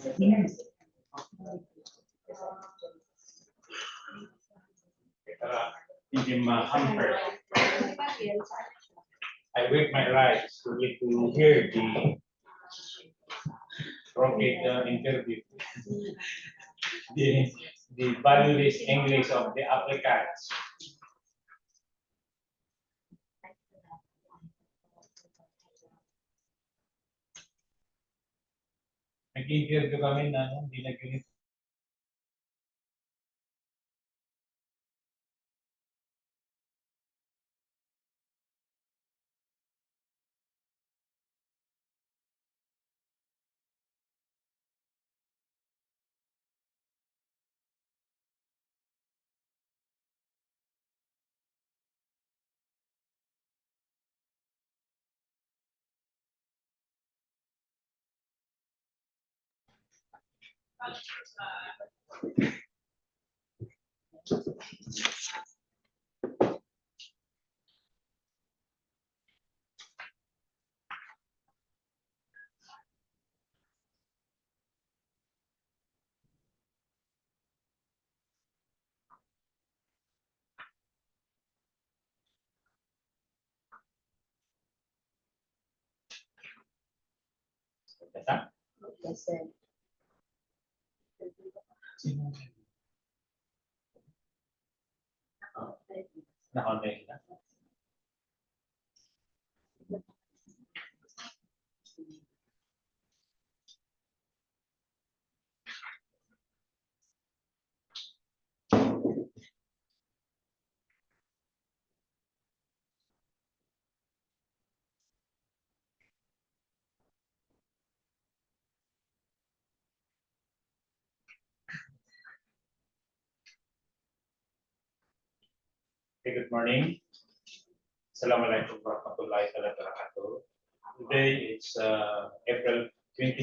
Hindi ma-hamper. I wait my rights to hear the rocket interview. The valueless English of the applicants. Nag-interview kami na hindi nag-unit. Yes, sir. Na-online na. Okay, good morning. Assalamualaikum warahmatullahi wabarakatuh. Today it's April 26,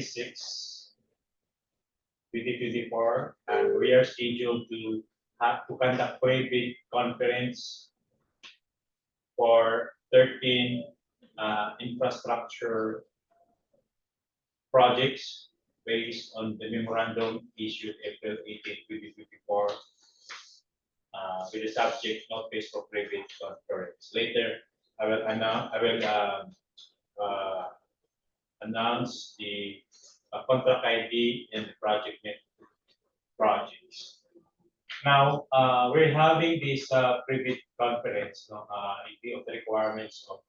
2024, and we are scheduled to conduct private conference for 13 infrastructure projects based on the memorandum issued April 18, 2024. With the subject notice for private conference. Later, I will announce the contract ID and the project projects. Now, we're having this private conference in view of the requirements of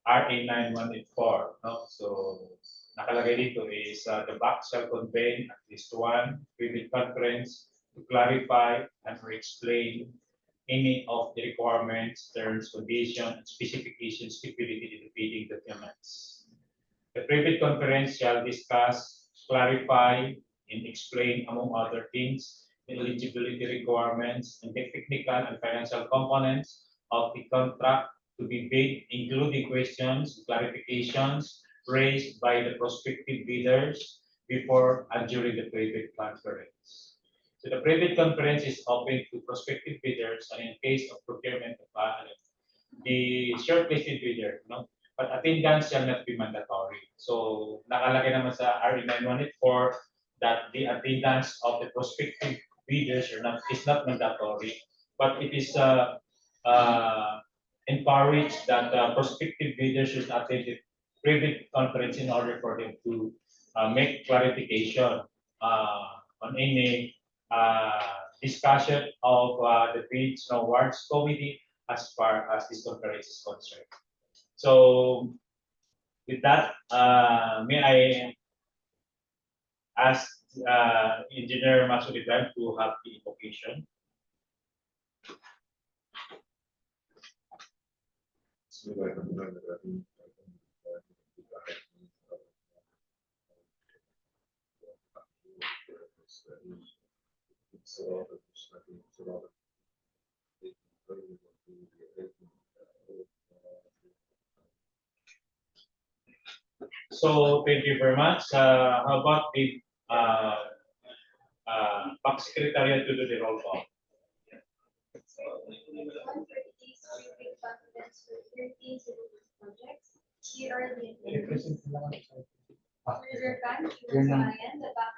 RA 9184. No? So, nakalagay dito is the back shall contain at least one private conference to clarify and explain any of the requirements, terms, conditions, and specifications stipulated in the bidding documents. The private conference shall discuss, clarify, and explain, among other things, the eligibility requirements and the technical and financial components of the contract to be bid, including questions, clarifications raised by the prospective bidders before and during the private conference. So the private conference is open to prospective bidders, and in case of procurement of the shortlisted bidder, no? But attendance shall not be mandatory. So nakalagay naman sa RE 9184 that the attendance of the prospective bidders is not mandatory, but it is encouraged that prospective bidders should attend the private conference in order for them to make clarification on any discussion of the bids and awards committee as far as this conference is concerned. So, with that, may I ask Engineer Masulidan to have the invocation? So thank you very much. How about the PAC Secretariat to do the roll call? Here are the Reserve Bank, the back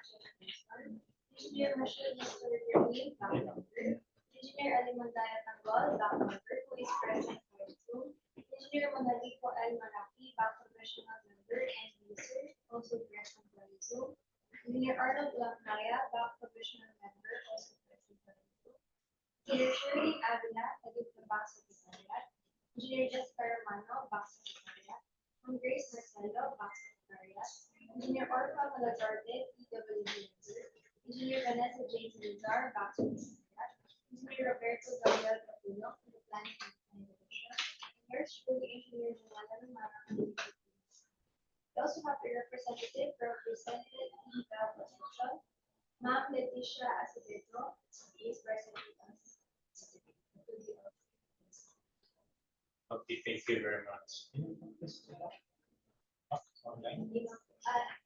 Engineer Michelle Mr. Yermin, back number. Engineer Alimandaya Tanggol, back number, who is present by Zoom. Engineer Monalico L. Malaki, back professional member and user, also present by Zoom. Engineer Arnold Langkaya, back professional member, also present by Zoom. Engineer Shirley Avila, headed the back secretariat. Engineer Jessica Romano, back secretariat. And Grace Marcelo, back secretariat. Engineer Orca Malagarde, PWD member. Engineer Vanessa James Rizar, back secretariat. Engineer Roberto Gabriel Capuno, for the planning and division. Nurse Shirley Engineer Joanna Romano. We also have a representative for Representative Eva Potential. Ma'am Leticia Acevedo is present with us. Okay, thank you very much. Online,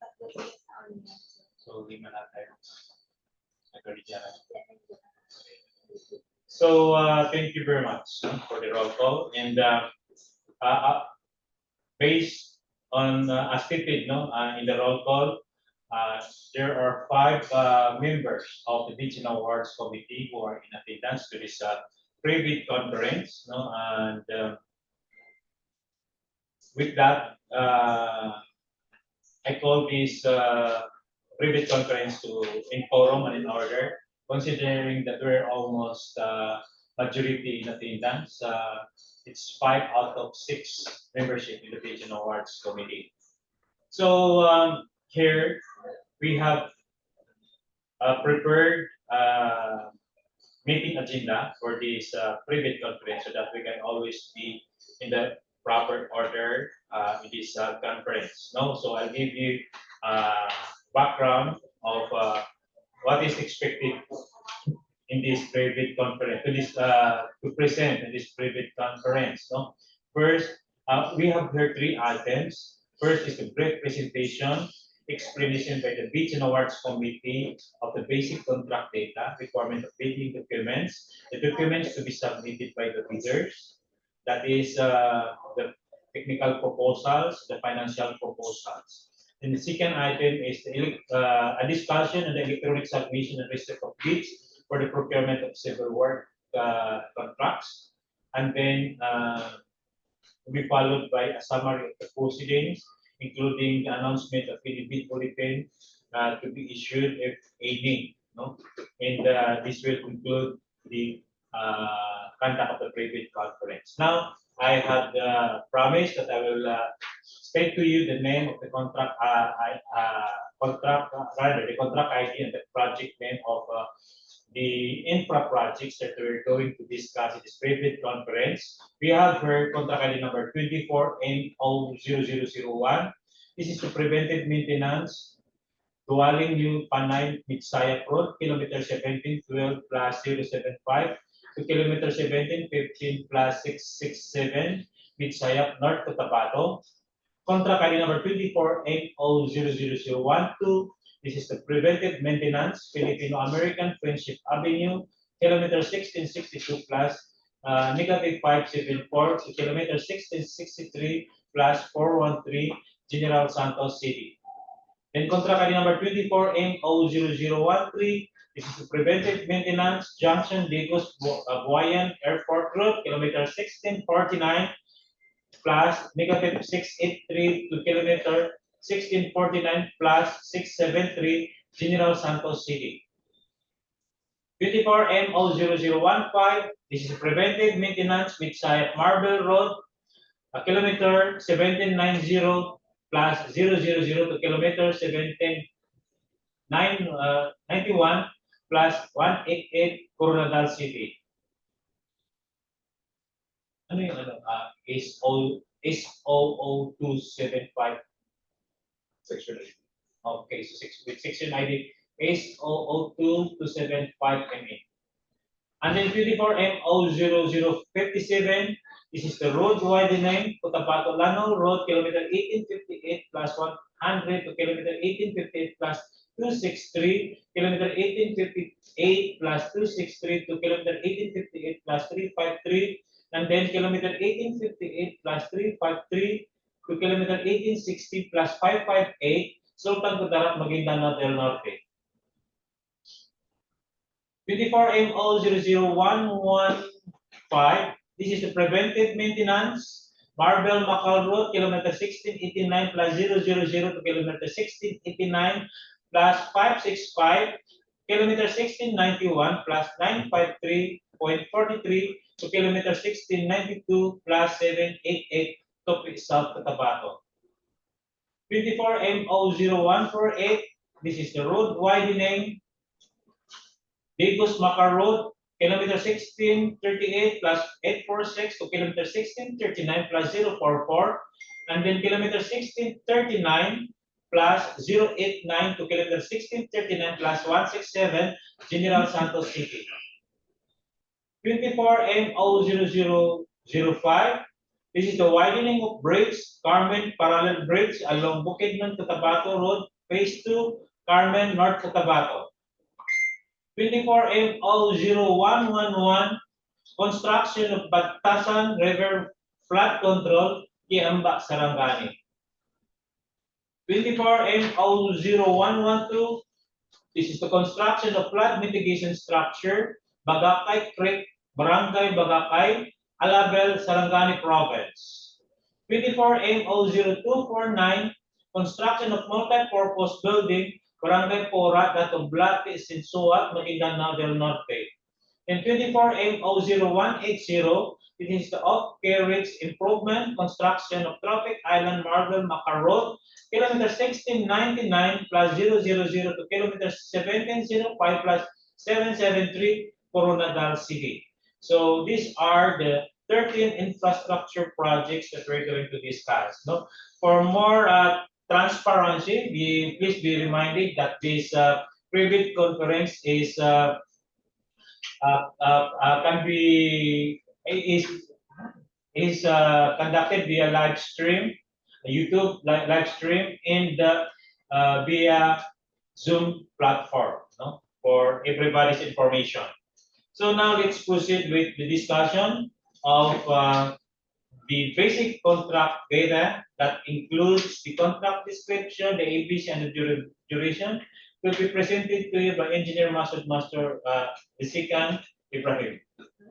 Tatlo sila sa online. so lima na tayo. Nag-original. So, thank you very much for the roll call. And based on, as stated, no, in the roll call, there are 5 members of the Regional Awards Committee who are in attendance to this private conference, no, and with that, I call this private conference to in quorum and in order, considering that we're almost majority in attendance. It's 5 out of 6 membership in the Regional Awards Committee. So here we have prepared meeting agenda for this private conference so that we can always be in the proper order in this conference. No, so I'll give you background of what is expected in this private conference to present in this private conference. No, first we have here 3 items. First is the brief presentation, explanation by the Bids and Awards Committee of the basic contract data, requirement of bidding documents, the documents to be submitted by the bidders. That is the technical proposals, the financial proposals. And the second item is a discussion on the electronic submission and receipt of bids for the procurement of civil work contracts. And then will be followed by a summary of the proceedings, including the announcement of any bid bulletin to be issued if any. No? And this will conclude the conduct of the private conference. Now, I had promised that I will state to you the name of the contract, the contract ID and the project name of the infra projects that we're going to discuss in this private conference. We have here contract ID number 24N00001. This is the preventive maintenance Dualing New Panay Mitsaya Road, kilometer 1712 plus 075 to kilometer 1715 plus 667 Mitsaya North Cotabato. Contract ID number 24N00012. This is the preventive maintenance, Filipino-American Friendship Avenue, kilometer 1662 plus negative 574 to kilometer 1663 plus 413, General Santos City. Then contract ID number 24M00013. This is the preventive maintenance, Junction Digos Buayan Airport Road, kilometer 1649 plus negative 683 to kilometer 1649 plus 673, General Santos City. 24M00015, this is preventive maintenance with Sayat Marble Road, kilometer 1790 plus 000 to kilometer 1791 plus 188, Coronadal City. Ano yung S00275 section ID? Okay, so with section ID S00275MA. And then 24M00057, this is the road widening, Cotabato Lanao Road, kilometer 1858 plus 100 to kilometer 1858 plus 263, kilometer 1858 plus 263 to kilometer 1858 plus 353, and then kilometer 1858 plus 353 to kilometer 1860 plus 558, Sultan Kudarat, Maguindanao del Norte. 24MO00115. This is the preventive maintenance. Marble Macau Road, kilometer 1689 plus 000 to kilometer 1689 plus 565, kilometer 1691 plus 953.43 to kilometer 1692 plus 788 to South Cotabato. 24MO0148, this is the road widening. Digos Macau Road, kilometer 1638 plus 846 to kilometer 1639 plus 044, and then kilometer 1639 plus 089 to kilometer 1639 plus 167, General Santos City. 24MO0005, this is the widening of bridge, Carmen Parallel Bridge along Bukidnon Cotabato Road, Phase 2, Carmen, North Cotabato. 24MO0111, construction of Batasan River Flood Control, Kiamba, Sarangani. 24MO0112, this is the construction of flood mitigation structure, Bagakay Creek, Barangay Bagakay, Alabel, Sarangani Province. 24MO0249, construction of multi-purpose building, Barangay Pora, Datoblate, Sinsuat, Maguindanao del Norte. And 24MO0180, it is the off-carriage improvement construction of Tropic Island Marble Macau Road, kilometer 1699 plus 000 to kilometer 1705 plus 773, Coronadal City. So these are the 13 infrastructure projects that we're going to discuss. No? For more transparency, please be reminded that this private conference is can be is conducted via live stream, YouTube live stream, and via Zoom platform, no? For everybody's information. So now let's proceed with the discussion of the basic contract data that includes the contract description, the ABC, and the duration, will be presented to you by Engineer Master Isikan Ibrahim.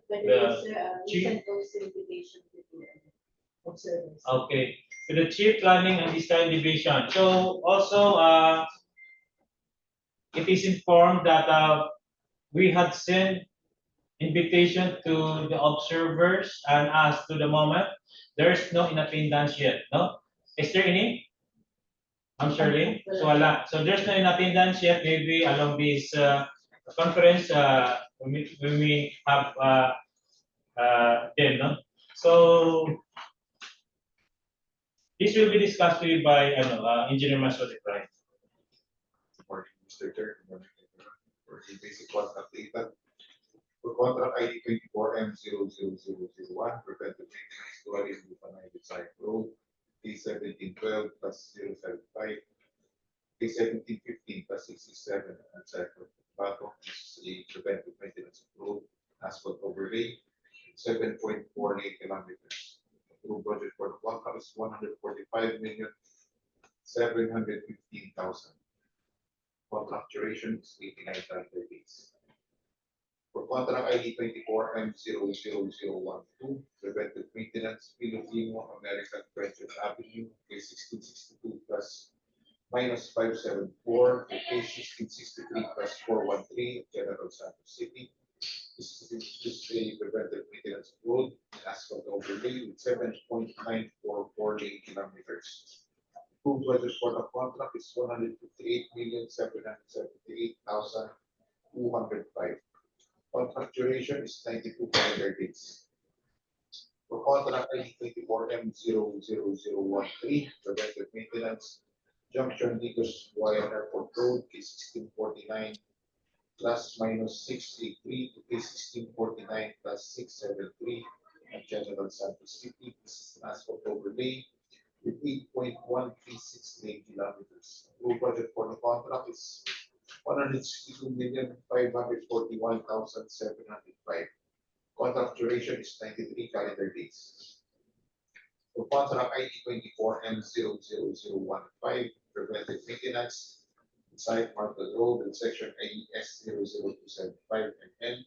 But The there is chief- recent post invitation to the observers. Okay, to the Chief Planning and Design Division. So also, it is informed that we had sent invitation to the observers, and as to the moment, there's no in attendance yet, no? Is there any? I'm Shirley. So wala. So there's no in attendance yet. Maybe along this conference, we may have them, no? So this will be discussed to you by Engineer Masud Ibrahim. Morning, Mr. Chair. Morning, everyone. For the basic contract data, for contract ID 24M00001, preventive maintenance dwelling Lupanay Site Road, P1712 plus 075, P1715 plus 67, and Cycle Bato, this is a preventive maintenance of road, asphalt overlay, 7.48 kilometers. Approved budget for the contract is 145,715,000. Contract duration is 89 calendar days. For contract ID 24M00012, preventive maintenance, Filipino American French Avenue, K1662 plus minus 574, K1663 plus 413, General Santos City. This is a preventive maintenance road, asphalt overlay with 7.944 lane kilometers. Approved budget for the contract is 158,778,205. Contract duration is 92 calendar days. For contract ID 24M00013, preventive maintenance, Junction Digos Wire Airport Road, K1649 plus minus 683 to K1649 plus 673, and General Santos City. This is an asphalt overlay with 8.136 lane kilometers. Approved budget for the contract is 162,541,705. Contract duration is 93 calendar days. For contract ID 24M00015, preventive maintenance, site Market Road and section AES 00275 and N.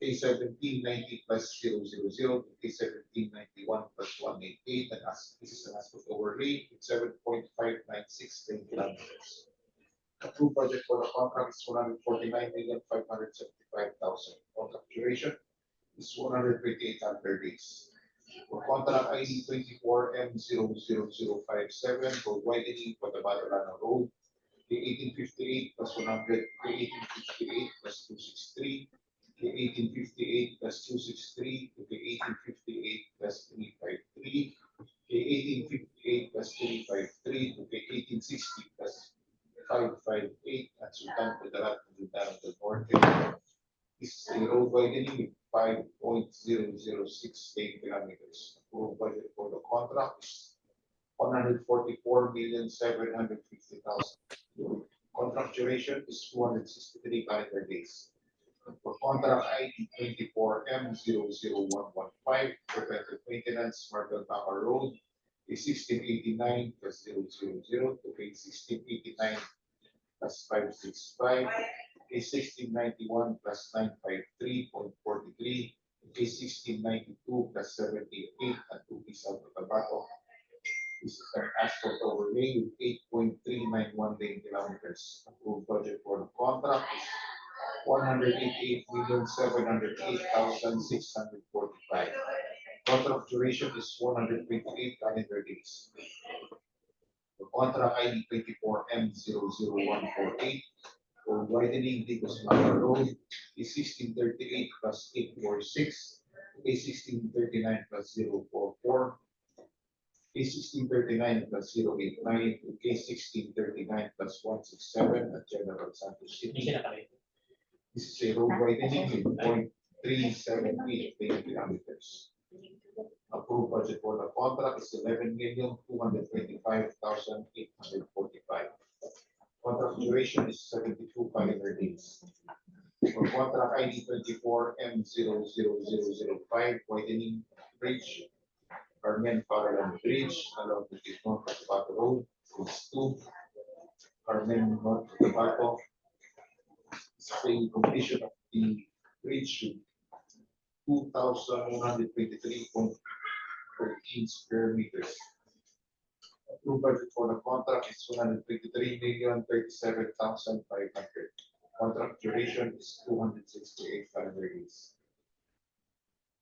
K1790 plus 000 to K1791 plus 188, and this is an asphalt overlay with 7.596 kilometers. Approved budget for the contract is 149,575,000. Contract duration is 128 calendar days. For contract ID 24M00057 for widening for the Batalana Road, K 1858 plus 100, K 1858 plus 263, K 1858 plus 263, to K 1858 plus 353, K 1858 plus 353, to K 1860 plus 558, at Sultan Kudarat, Sultan del Norte. This is a road widening with 5.006 kilometers. Approved budget for the contract is 144,750,000. Contract duration is 263 calendar days. For contract ID 24M00115, preventive maintenance, Marble Tama Road, is 1689 plus 000 to 1689 plus 565, is 1691 plus 953.43, is 1692 plus 78 at 2 South Cotabato. This is an asphalt overlay with 8.391 lane kilometers. Approved budget for the contract is 188,708,645. Contract duration is 128 calendar days. The contract ID 24M00148 for widening Digos Mara Road is 1638 plus 846, is 1639 plus 044, is 1639 plus 089, to K1639 plus 167 at General Santos Hindi City. siya nakalito. This is a road widening with 0.378 kilometers. Approved budget for the contract is 11,225,845. Contract duration is 72 calendar days. For contract ID 24M00005, widening bridge, Carmen Paralan Bridge along the North Cotabato Road, phase 2, Carmen North Cotabato. The completion of the bridge with 2,123.13 square meters. Approved budget for the contract is 123,037,500. Contract duration is 268 calendar days.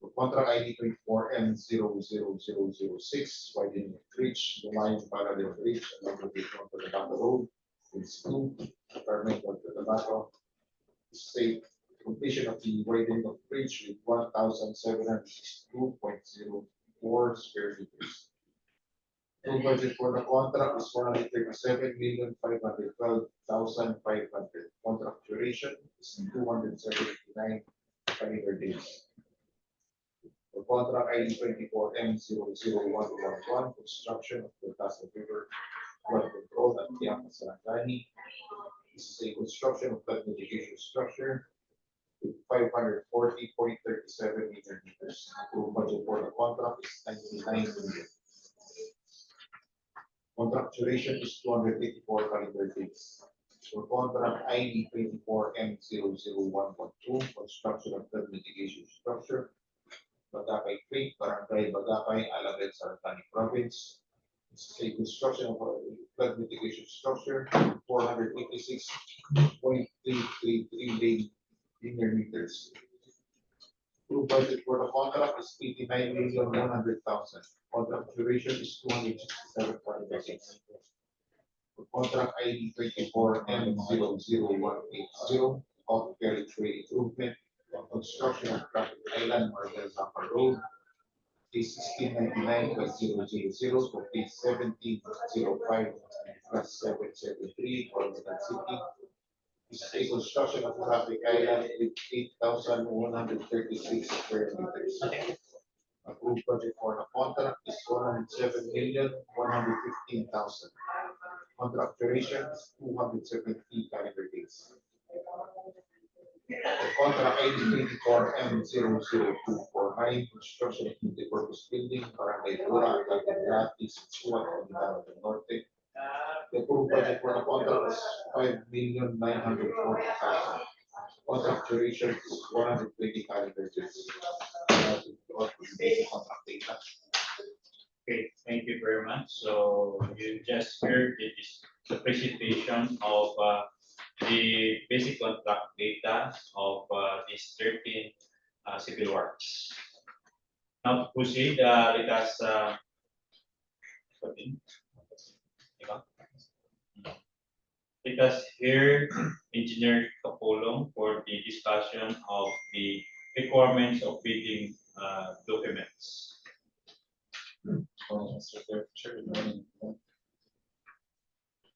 For contract ID 24M00006, widening of bridge, the line parallel bridge along the North Cotabato Road, phase 2, Carmen North Cotabato. State completion of the widening of bridge with 1,762.04 square meters. Total budget for the contract is 137,512,500. Contract duration is 279 calendar days. For contract ID 24M00111, construction of the Tasman River flood control at Tiapa Sarangani. This is a construction of flood mitigation structure with 540.37 meters. Approved budget for the contract is 99 million. Contract duration is 284 calendar days. For contract ID 24M00112, construction of flood mitigation structure, Bagakay Creek, Barangay Bagakay, Alabel, Sarangani Province. This is a construction of a flood mitigation structure, 486.333 linear meters. Approved budget for the contract is 89,100,000. Contract duration is 267 calendar days. For contract ID 24M00180, Hot Carriageway Improvement, construction of traffic island, Marvel Zampa Road, Case 1699 plus 000 for case 1705 plus 773 for Medan City. This is a construction of traffic island with 8,136 square meters. Approved budget for the contract is 107,115,000. Contract duration is 270 calendar days. The contract ID 24M00249, construction of multipurpose building, Barangay Pura, Latis, Suwan, Cotabato del Norte. The approved budget for the contract is 5,940,000. Contract duration is 120 calendar days. Contract data. Okay, thank you very much. So you just heard the presentation of the basic contract data of these 13 civil works. Now to proceed, let us continue. Diba? Let us hear Engineer Capulong for the discussion of the requirements of bidding documents. Mr. Chair, good morning.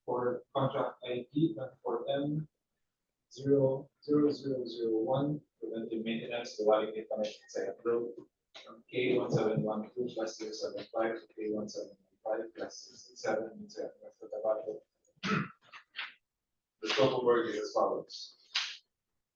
For contract ID for M 00001, preventive maintenance, the Wally Connection Second Road, from K 1712 plus 075 to K 1715 plus 67 in Tabaco. The scope of work is as follows.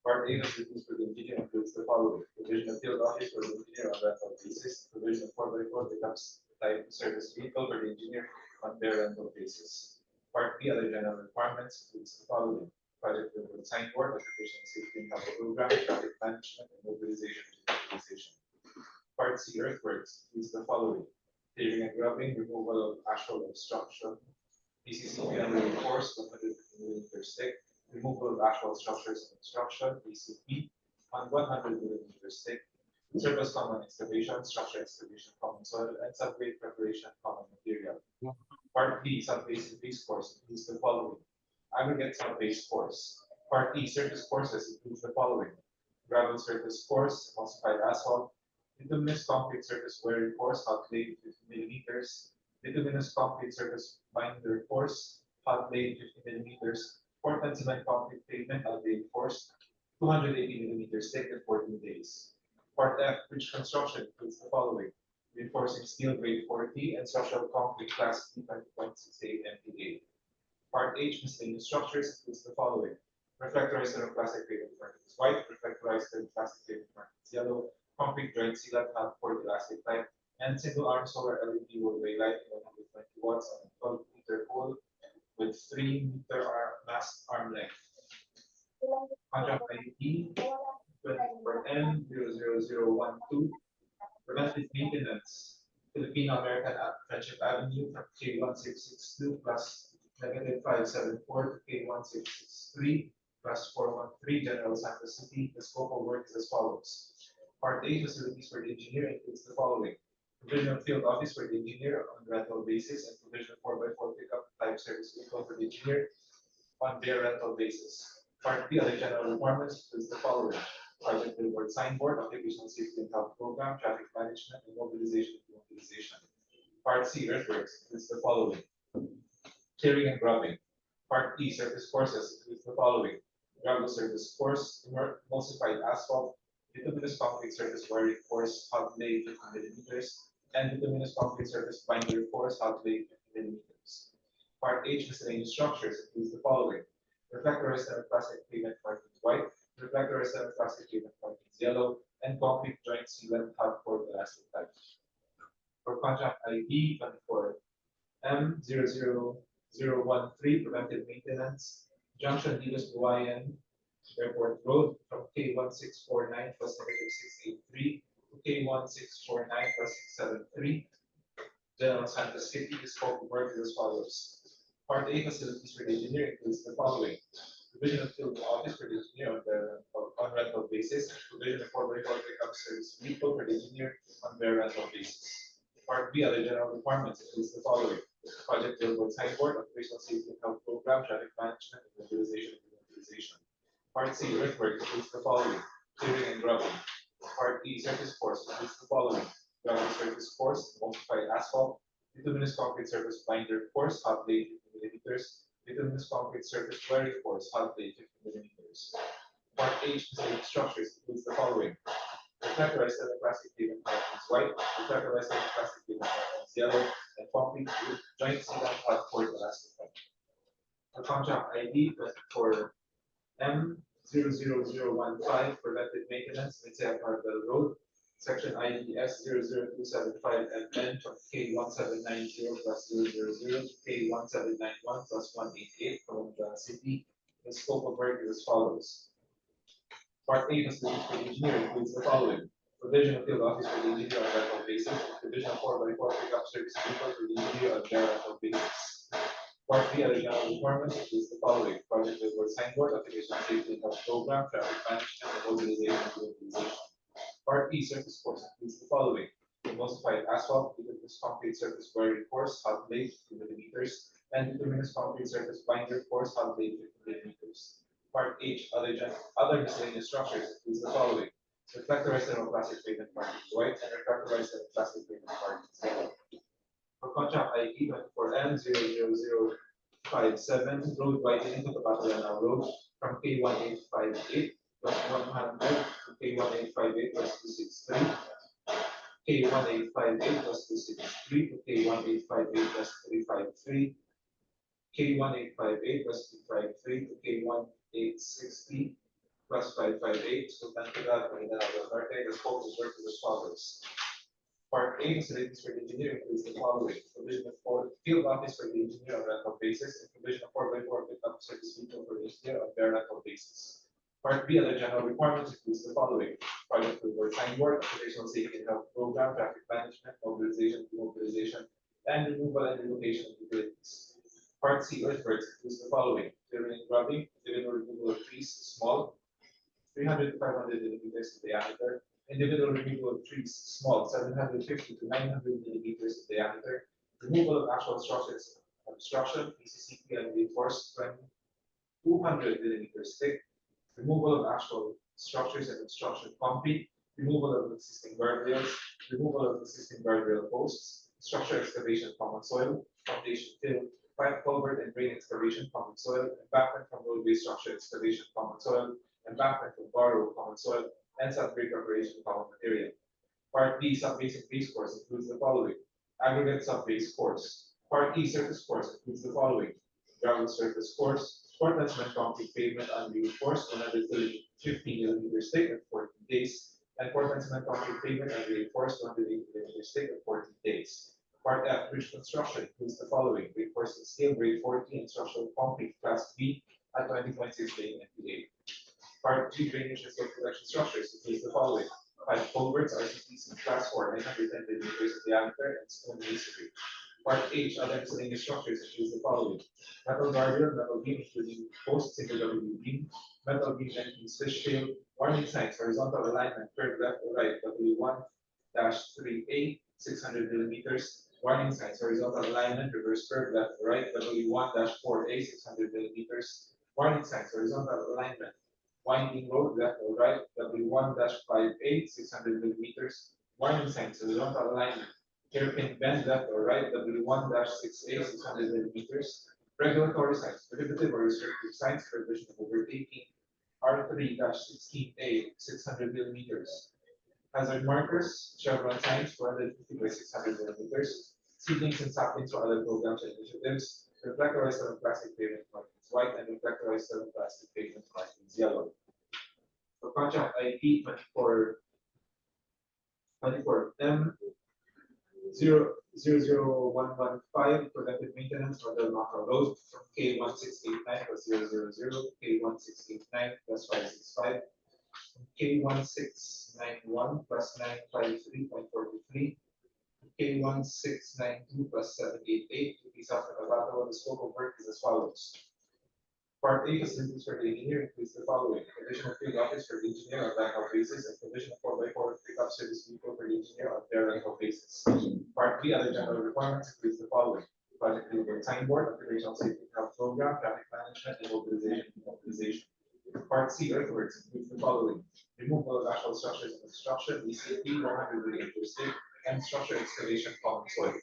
Part A of duties for the engineer includes the following: provision of field office for the engineer on rental basis, provision of 4x4 pickups type service vehicle for the engineer on their rental basis. Part B, other general requirements, includes the following: project with signboard, occupation safety and health program, traffic management, and mobilization and utilization. Part C, earthworks, includes the following: paving and grubbing, removal of asphalt obstruction, PCC 300 reinforced 150 millimeter stick, removal of asphalt structures and obstruction, PCP on 100 millimeter stick, surface common excavation, structure excavation, common soil, and subgrade preparation, common material. Part B, sub-base base course, includes the following: aggregate sub-base course. Part E, surface courses, includes the following: gravel surface course, emulsified asphalt, bituminous concrete surface wearing course, hot laid 50 millimeters, bituminous concrete surface binder course, hot laid 50 millimeters, Portland cement concrete pavement, outlaid course, 280 millimeters thick in 14 days. Part F, bridge construction, includes the following: reinforcing steel grade 40 and structural concrete class D 20.68 MPa. Part H, miscellaneous structures, includes the following: reflectorized thermoplastic pavement markings white, reflectorized thermoplastic pavement markings yellow, concrete joint sealant half core elastic pipe, and single arm solar LED roadway light 120 watts on a 12-meter pole with 3-meter mast arm length. Contract ID 24M00012, preventive maintenance, Filipino American Friendship Avenue from K1662 plus -574 to K1663 plus 413 General Santos City. The scope of work is as follows. Part A, facilities for the engineer, includes the following: provision of field office for the engineer on rental basis and provision of 4x4 pickup type service vehicle for the engineer on their rental basis. Part B, other general requirements, includes the following: project billboard signboard, occupational safety and health program, traffic management, and mobilization. Part C, earthworks, includes the following: clearing and grubbing. Part E, surface courses, includes the following: gravel surface course, emulsified asphalt, bituminous concrete surface wearing course, hot laid 50 millimeters, and bituminous concrete surface binder course, hot laid 50 millimeters. Part H, miscellaneous structures, includes the following: reflectorized thermoplastic pavement markings white, reflectorized thermoplastic pavement markings yellow, and concrete joint sealant hot core elastic pipe. For contract ID 24M00013, preventive maintenance, junction Dilos Buwayan Airport Road from K1649 plus -683 to K1649 plus 673. General Santos City, the scope of work is as follows. Part A, facilities for the engineer, includes the following: provision of field office for the engineer on rental basis, provision of 4x4 pickup service vehicle for the engineer on their rental basis. Part B, other general requirements, includes the following: project billboard signboard, operational safety and health program, traffic management, and mobilization and utilization. Part C, earthwork, includes the following: clearing and grubbing. Part E, surface course, includes the following: gravel surface course, emulsified asphalt, bituminous concrete surface binder course, hot laid 50 millimeters, bituminous concrete surface wearing course, hot laid 50 millimeters. Part H, miscellaneous structures, includes the following: reflectorized thermoplastic pavement markings white, reflectorized thermoplastic pavement markings yellow, and concrete joint sealant hot core elastic pipe. For contract ID for M00015, preventive maintenance, Mitsea Parabel Road, Section IDS 00275 MN from K1790 plus 000 to K1791 plus 188 from the city. The scope of work is as follows. Part A is the engineer includes the following. Provision of field office for the engineer on rental basis, and provision of 4x4 pickup service vehicle for the engineer on bare rental basis. Part B, other general requirements includes the following. Project billboard signboard, application safety and health program, traffic management, and mobilization and utilization. Part B, surface course includes the following. Emulsified asphalt, bituminous concrete surface wearing course, hot blade 50 millimeters, and bituminous concrete surface binder course, hot blade 50 millimeters. Part H, other miscellaneous structures includes the following. Reflectorized thermoplastic pavement markings white and reflectorized thermoplastic pavement markings yellow. For contract IP 24N00057, road widening to the Batalana Road from K1858 plus 100 to K1858 plus 263, K1858 plus 263 to K1858 plus 353, K1858 plus 353 to K1860 plus 558, so Tantada, Maguindanao del Norte, the scope of work is as follows. Part A, facilities for the engineer includes the following. Provision of field office for the engineer on rental basis, and provision of 4x4 pickup service vehicle for the engineer on bare rental basis. Part B, other general requirements includes the following. Project billboard signboard, occupational safety and health program, traffic management, mobilization, demobilization, and removal and relocation of utilities. Part C, earthworks includes the following. Clearing and grubbing, individual removal of trees, small, 300 to 500 millimeters in diameter. Individual removal of trees, small, 750 to 900 millimeters in diameter. Removal of actual structures, obstruction, PCCP and reinforced 200 millimeters thick. Removal of actual structures and obstruction concrete. Removal of existing guardrails. Removal of existing guardrail posts. Structure excavation common soil. Foundation fill. Pipe culvert and drain excavation common soil. Embankment from roadway structure excavation common soil. Embankment from borrow common soil. And sub-grade preparation common material. Part B, sub-basic base course includes the following. Aggregate sub-base course. Part E, surface course includes the following. Gravel surface course. Portland cement concrete pavement unreinforced 150 millimeters thick at 14 days. And Portland cement concrete pavement unreinforced 180 millimeters thick at 14 days. Part F, bridge construction includes the following. Reinforced steel grade 40 and structural concrete class B at 20.6 MPa. Part G, drainage and soil protection structures includes the following. Pipe culverts, RCPs in class 4, 910 millimeters in diameter and stone masonry. Part H, other miscellaneous structures includes the following. Metal guardrail, metal beam including post, single W beam, metal beam endings, fish tail, warning signs, horizontal alignment, curve left or right, W1-3A, 600 millimeters, warning signs, horizontal alignment, reverse curve left or right, W1-4A, 600 millimeters, warning signs, horizontal alignment, winding road left or right, W1-5A, 600 millimeters, warning signs, horizontal alignment, hairpin bend left or right, W1-6A, 600 millimeters, regulatory signs, prohibitive or restrictive signs, prohibition of overtaking, R3-16A, 600 millimeters, hazard markers, chevron signs, 450 by 600 millimeters, seedlings and saplings for other programs and initiatives, reflectorized thermoplastic pavement markings white and reflectorized thermoplastic pavement markings yellow. For contract IP 24M00115 preventive maintenance for the Maka Road from K1689 plus 000 to K1689 plus 565, from K1691 plus 953.43, K1692 plus 788 to be South Cotabato. The scope of work is as follows. Part A, facilities for the engineer includes the following. Provision of field office for the engineer on rental basis and provision of 4x4 pickup service vehicle for the engineer on bare rental basis. Part B, other general requirements includes the following. Project billboard signboard, occupational safety and health program, traffic management, and mobilization. Part C, earthworks includes the following. Removal of actual structures and construction, ECP 100 millimeters thick, and structure excavation common soil.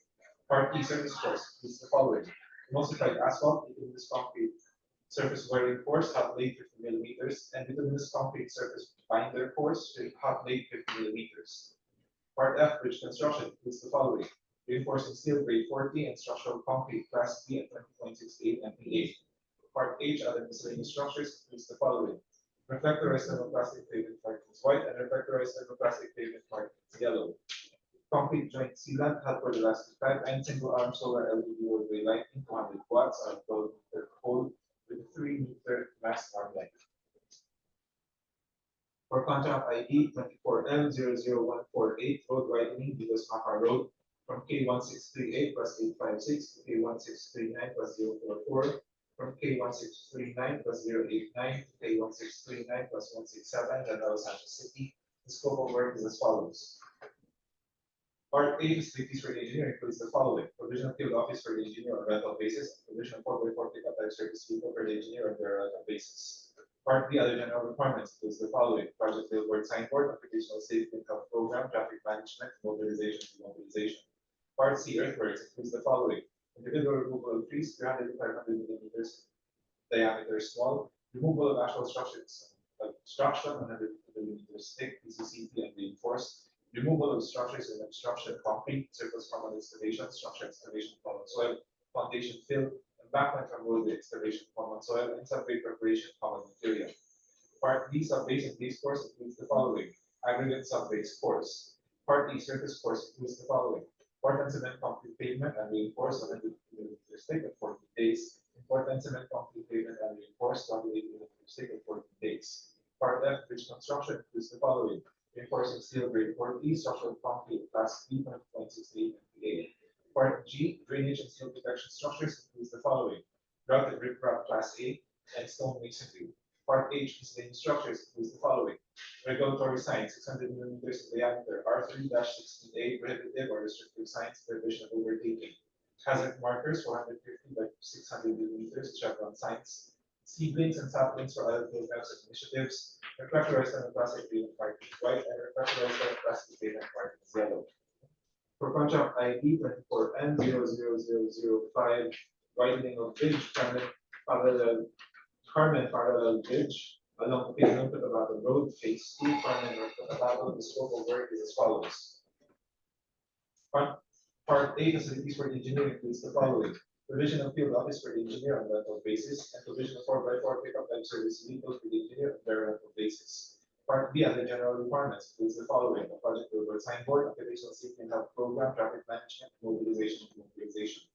Part E, surface course includes the following. Emulsified asphalt, bituminous concrete surface wearing force, hot blade 50 millimeters, and bituminous concrete surface binder force, hot blade 50 millimeters. Part F, bridge construction includes the following. Reinforcing steel grade 40 and structural concrete class B at 20.68 MPa. Part H, other miscellaneous structures includes the following. Reflectorized thermoplastic pavement markings white and reflectorized thermoplastic pavement markings yellow. Concrete joint sealant held for the last type and single arm solar LED roadway lighting 200 watts on 12-meter pole with a 3-meter mast arm length. For contract ID 24M00148 road widening Vilas Maka Road from K1638 plus 856 to K1639 plus 044, from K1639 plus 089 to K1639 plus 167, General Santos City. The scope of work is as follows. Part A facilities for the engineer includes the following: provision of field office for the engineer on rental basis, provision of 4x4 pickup type service vehicle for the engineer on their rental basis. Part B other general requirements includes the following: project billboard signboard, occupational safety and health program, traffic management, mobilization and mobilization. Part C earthworks includes the following: individual removal of trees 300 to 500 millimeters diameter small, removal of actual structures, obstruction 100 millimeters thick, PCCP and reinforced, removal of structures and obstruction concrete, surface common excavation, structure excavation common soil, foundation fill, embankment from roadway excavation common soil, and subway preparation common material. Part B subbase and base course includes the following: aggregate subbase course. Part E surface course includes the following: Portland cement concrete pavement and reinforced 100 millimeters thick at 14 days. Portland cement concrete pavement and reinforced 28 millimeters thick at 14 days. Part F bridge construction includes the following: reinforcing steel grade 40, structural concrete class B 0.68 MPa. Part G drainage and steel protection structures includes the following: grouted riprap class A and stone masonry. Part H miscellaneous structures includes the following: regulatory signs 600 millimeters in diameter, R3-16A prohibitive or restrictive signs, prohibition of overtaking. Hazard markers 450 by 600 millimeters, chevron signs. Seedlings and saplings for other programs and initiatives. Reflectorized thermoplastic pavement markings white and reflectorized thermoplastic pavement markings yellow. For contract ID 24N00005, widening of bridge Carmen parallel bridge along Pino Cotabato Road, phase 2, Carmen North Cotabato. The scope of work is as follows. Part A facilities for the engineer includes the following: provision of field office for the engineer on rental basis, and provision of 4x4 pickup type service vehicle for the engineer on their rental basis. Part B other general requirements includes the following: a project billboard signboard, occupational safety and health program, traffic management, mobilization and mobilization.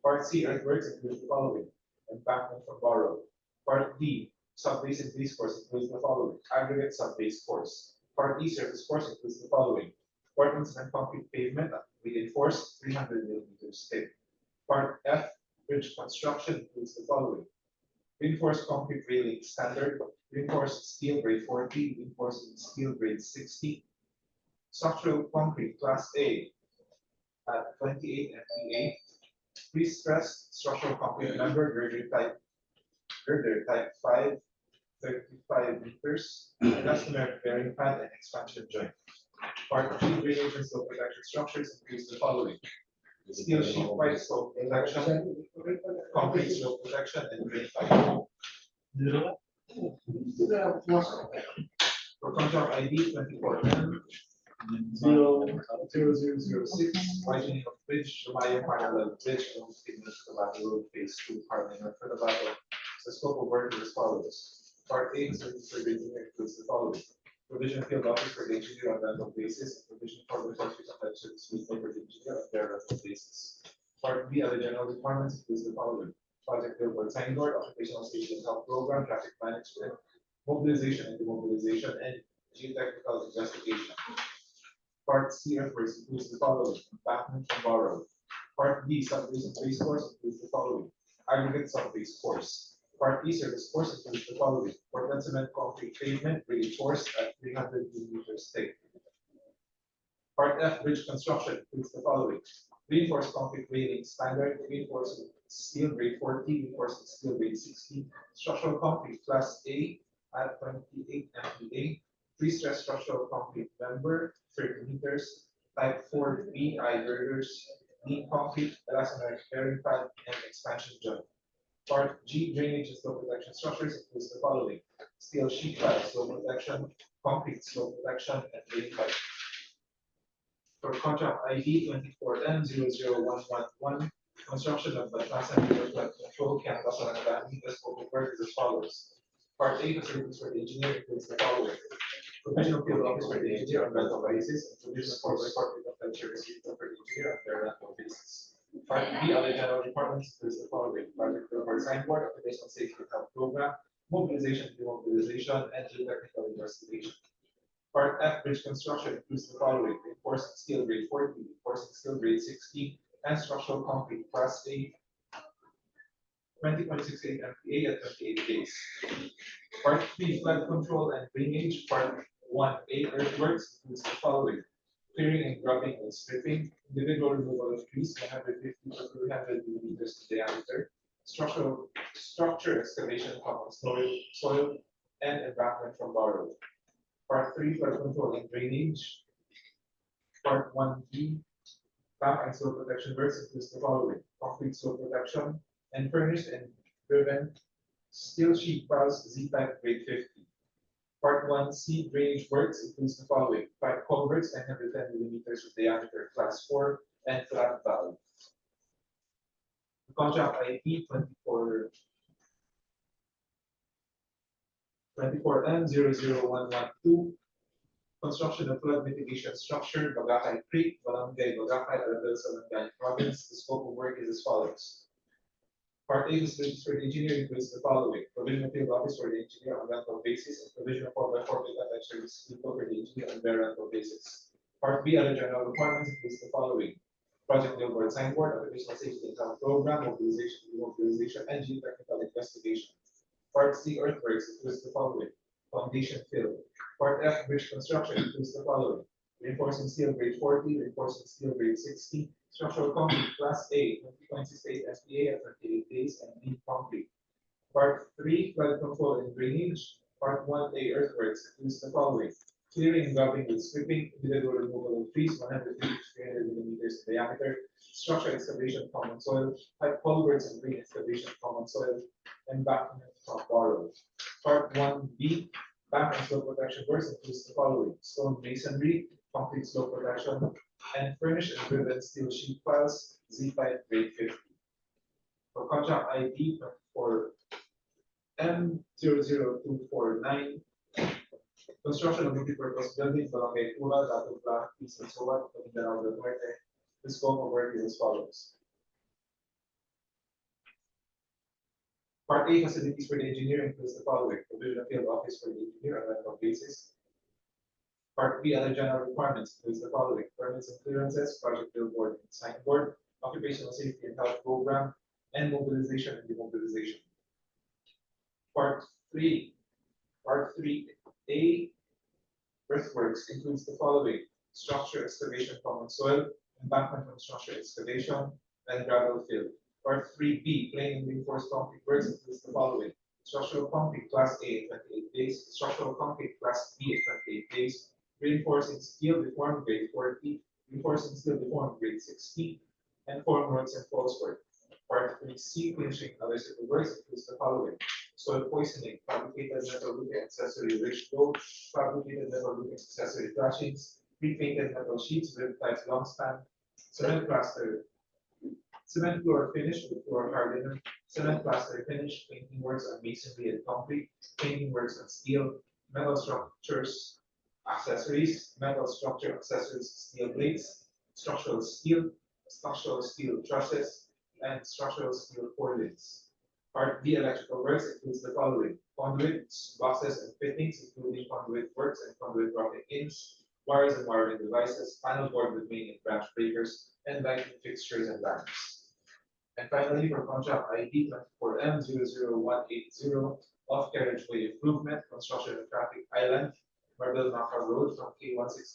Part C earthworks includes the following: embankment from borrow. Part D subbase and base course includes the following: aggregate subbase course. Part E surface course includes the following: Portland cement concrete pavement reinforced 300 millimeters thick. Part F bridge construction includes the following: reinforced concrete railing standard, reinforced steel grade 40, reinforced steel grade 60, structural concrete class A at 28 MPa, pre-stressed structural concrete member girder type 5, 35 meters, elastomeric bearing pad and expansion joint. Part G drainage and slope protection structures includes the following: steel sheet pipe slope protection, concrete slope protection, and drain pipe. For contract ID 24N00006, widening of bridge, Lumaya parallel bridge along Pino Cotabato Road, phase 2, Carmen North Cotabato. The scope of work is as follows. Part A service for the engineer includes the following: provision field office for the engineer on rental basis, and provision for the service vehicle for the engineer on their rental basis. Part B other general requirements includes the following: project billboard signboard, occupational safety and health program, traffic management, mobilization and demobilization, and geotechnical investigation. Part C earthworks includes the following: embankment from borrow. Part B subbase and base course includes the following: aggregate subbase course. Part E service course includes the following: Portland cement concrete pavement reinforced at 300 millimeters thick. Part F bridge construction includes the following: reinforced concrete railing standard, reinforced steel grade 40, reinforced steel grade 60, structural concrete class A at 28 MPa, pre-stressed structural concrete member 30 meters, type 4B girders, lean concrete, elastomeric bearing pad, and expansion joint. Part G drainage and slope protection structures includes the following: steel sheet pile slope protection, concrete slope protection, and drain pipe. For contract ID 24N00111, construction of the Plaza Flood Control Canada Parangani, the scope of work is as follows: Part A, facilities for the engineer includes the following. Provision of field office for the engineer on rental basis, and provision of corporate of service vehicle for the engineer on their rental basis. Part B, other general requirements includes the following. Project billboard signboard, occupational safety and health program, mobilization, demobilization, and geotechnical investigation. Part F, bridge construction includes the following. Reinforcing steel grade 40, reinforcing steel grade 60, and structural concrete class A 20.68 MPa at 28 days. Part 3, flood control and drainage. Part 1A, earthworks includes the following. Clearing and grubbing and stripping, individual removal of trees 150 to 300 millimeters diameter, structure excavation common soil and embankment from borrow. Part 3, flood control and drainage. Part 1B, bank and soil protection works includes the following. Concrete soil protection and furnished and driven steel sheet piles Z-type grade 50. Part 1C, drainage works includes the following. 5 culverts and 110 millimeters of diameter class 4 and flat valve. Contract IP 24M00112. Construction of flood mitigation structure, Bagakay Creek, Barangay Bagakay, Arabel, Salangani Province. The scope of work is as follows. Part A, facilities for the engineer includes the following. Provision of field office for the engineer on rental basis, and provision of 4x4 megatype service vehicle for the engineer on their rental basis. Part B, other general requirements includes the following. Project billboard signboard, occupational safety and health program, mobilization, demobilization, and geotechnical investigation. Part C, earthworks includes the following. Foundation fill. Part F, bridge construction includes the following. Reinforcing steel grade 40, reinforcing steel grade 60, structural concrete class A 20.68 SPA at 38 days, and B concrete. Part 3, flood control and drainage. Part 1A, earthworks includes the following. Clearing and grubbing with stripping, individual removal of trees 150 to 300 millimeters in diameter, structure excavation common soil, pipe culverts and green excavation common soil, embankment from borrow. Part 1B, bank and slope protection works includes the following. Stone masonry, concrete slope protection, and furnished and driven steel sheet piles, Z-type grade 50. For contract ID 24M00249, construction of multi-purpose building, Barangay Pura, Dato Blanc, East and Suwat, Mindanao del Norte. The scope of work is as follows. Part A, facilities for the engineer includes the following. Provision of field office for the engineer on rental basis. Part B, other general requirements includes the following. Permits and clearances, project billboard and signboard, occupational safety and health program, and mobilization and demobilization. Part 3A, earthworks includes the following. Structure excavation common soil, embankment from structure excavation, and gravel fill. Part 3B, plain and reinforced concrete works includes the following. Structural concrete class A at 28 days, structural concrete class B at 28 days, reinforcing steel deformed grade 40, reinforcing steel deformed grade 60, and formworks and false work. Part 3C, clinching and other civil works includes the following. Soil poisoning, fabricated metal roofing accessory rich gold, fabricated metal roofing accessory flashings, pre-painted metal sheets with types long span, cement plaster, cement floor finish with floor hardener, cement plaster finish, painting works on masonry and concrete, painting works on steel, metal structures accessories, metal structure accessories, steel plates, structural steel trusses, and structural steel cordons. Part B, electrical works includes the following. Conduits, boxes, and fittings, including conduit works and conduit routing ins, wires and wiring devices, panel board with main and branch breakers, and lighting fixtures and lamps. And finally, for contract ID 24M00180, off carriageway improvement, construction of traffic island, Marbel Macau Road from K16